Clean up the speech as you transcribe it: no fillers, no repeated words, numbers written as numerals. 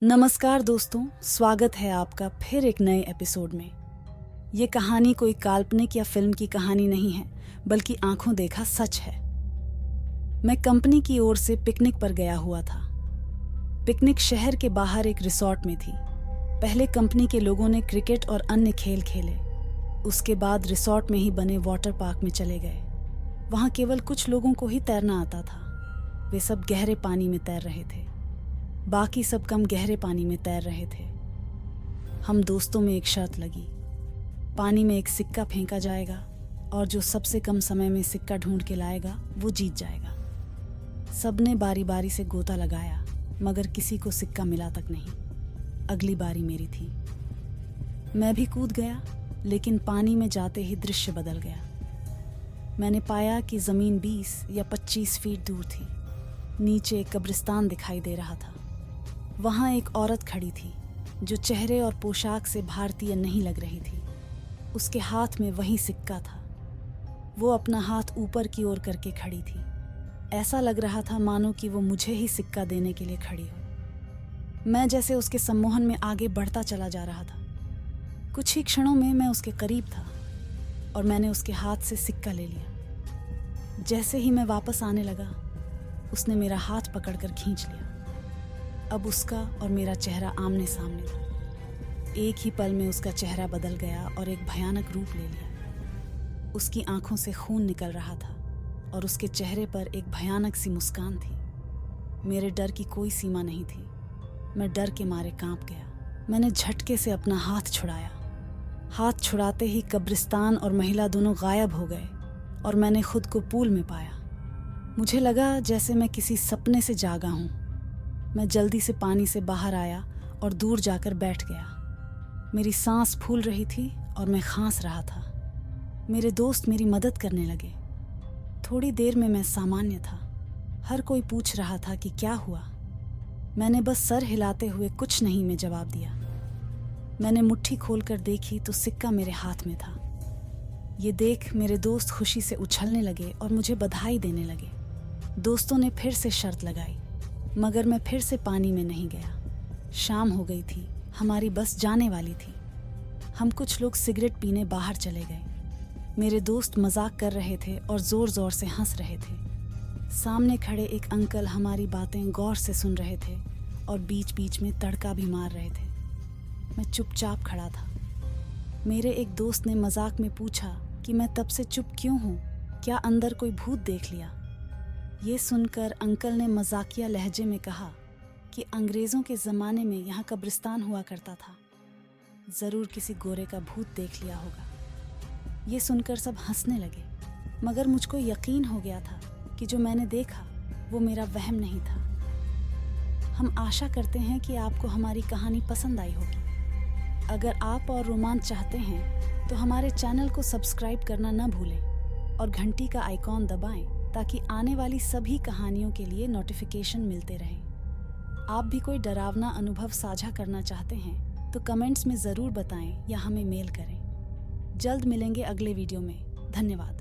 नमस्कार दोस्तों, स्वागत है आपका फिर एक नए एपिसोड में। ये कहानी कोई काल्पनिक या फिल्म की कहानी नहीं है, बल्कि आंखों देखा सच है। मैं कंपनी की ओर से पिकनिक पर गया हुआ था। पिकनिक शहर के बाहर एक रिसॉर्ट में थी। पहले कंपनी के लोगों ने क्रिकेट और अन्य खेल खेले। उसके बाद रिसॉर्ट में ही बने वाटर पार्क में चले गए। वहाँ केवल कुछ लोगों को ही तैरना आता था। वे सब गहरे पानी में तैर रहे थे। बाकी सब कम गहरे पानी में तैर रहे थे। हम दोस्तों में एक शर्त लगी, पानी में एक सिक्का फेंका जाएगा और जो सबसे कम समय में सिक्का ढूंढ के लाएगा वो जीत जाएगा। सबने बारी बारी से गोता लगाया, मगर किसी को सिक्का मिला तक नहीं। अगली बारी मेरी थी। मैं भी कूद गया, लेकिन पानी में जाते ही दृश्य बदल गया। मैंने पाया कि जमीन 20 या 25 फीट दूर थी। नीचे एक कब्रिस्तान दिखाई दे रहा था। वहाँ एक औरत खड़ी थी जो चेहरे और पोशाक से भारतीय नहीं लग रही थी। उसके हाथ में वही सिक्का था। वो अपना हाथ ऊपर की ओर करके खड़ी थी। ऐसा लग रहा था मानो कि वो मुझे ही सिक्का देने के लिए खड़ी हो। मैं जैसे उसके सम्मोहन में आगे बढ़ता चला जा रहा था। कुछ ही क्षणों में मैं उसके करीब था और मैंने उसके हाथ से सिक्का ले लिया। जैसे ही मैं वापस आने लगा, उसने मेरा हाथ पकड़कर खींच लिया। अब उसका और मेरा चेहरा आमने सामने था। एक ही पल में उसका चेहरा बदल गया और एक भयानक रूप ले लिया। उसकी आंखों से खून निकल रहा था और उसके चेहरे पर एक भयानक सी मुस्कान थी। मेरे डर की कोई सीमा नहीं थी। मैं डर के मारे कांप गया। मैंने झटके से अपना हाथ छुड़ाया। हाथ छुड़ाते ही कब्रिस्तान और महिला दोनों गायब हो गए और मैंने खुद को पूल में पाया। मुझे लगा जैसे मैं किसी सपने से जागा हूँ। मैं जल्दी से पानी से बाहर आया और दूर जाकर बैठ गया। मेरी सांस फूल रही थी और मैं खांस रहा था। मेरे दोस्त मेरी मदद करने लगे। थोड़ी देर में मैं सामान्य था। हर कोई पूछ रहा था कि क्या हुआ। मैंने बस सर हिलाते हुए कुछ नहीं में जवाब दिया। मैंने मुट्ठी खोलकर देखी तो सिक्का मेरे हाथ में था। ये देख मेरे दोस्त खुशी से उछलने लगे और मुझे बधाई देने लगे। दोस्तों ने फिर से शर्त लगाई, मगर मैं फिर से पानी में नहीं गया। शाम हो गई थी। हमारी बस जाने वाली थी। हम कुछ लोग सिगरेट पीने बाहर चले गए। मेरे दोस्त मजाक कर रहे थे और जोर जोर से हंस रहे थे। सामने खड़े एक अंकल हमारी बातें गौर से सुन रहे थे और बीच बीच में तड़का भी मार रहे थे। मैं चुपचाप खड़ा था। मेरे एक दोस्त ने मजाक में पूछा कि मैं तब से चुप क्यों हूँ, क्या अंदर कोई भूत देख लिया। ये सुनकर अंकल ने मजाकिया लहजे में कहा कि अंग्रेज़ों के ज़माने में यहाँ कब्रिस्तान हुआ करता था। ज़रूर किसी गोरे का भूत देख लिया होगा। ये सुनकर सब हंसने लगे, मगर मुझको यकीन हो गया था कि जो मैंने देखा वो मेरा वहम नहीं था। हम आशा करते हैं कि आपको हमारी कहानी पसंद आई होगी। अगर आप और रोमांच चाहते हैं तो हमारे चैनल को सब्सक्राइब करना न भूलें और घंटी का आइकॉन दबाएं ताकि आने वाली सभी कहानियों के लिए नोटिफिकेशन मिलते रहें। आप भी कोई डरावना अनुभव साझा करना चाहते हैं तो कमेंट्स में ज़रूर बताएं या हमें मेल करें। जल्द मिलेंगे अगले वीडियो में। धन्यवाद।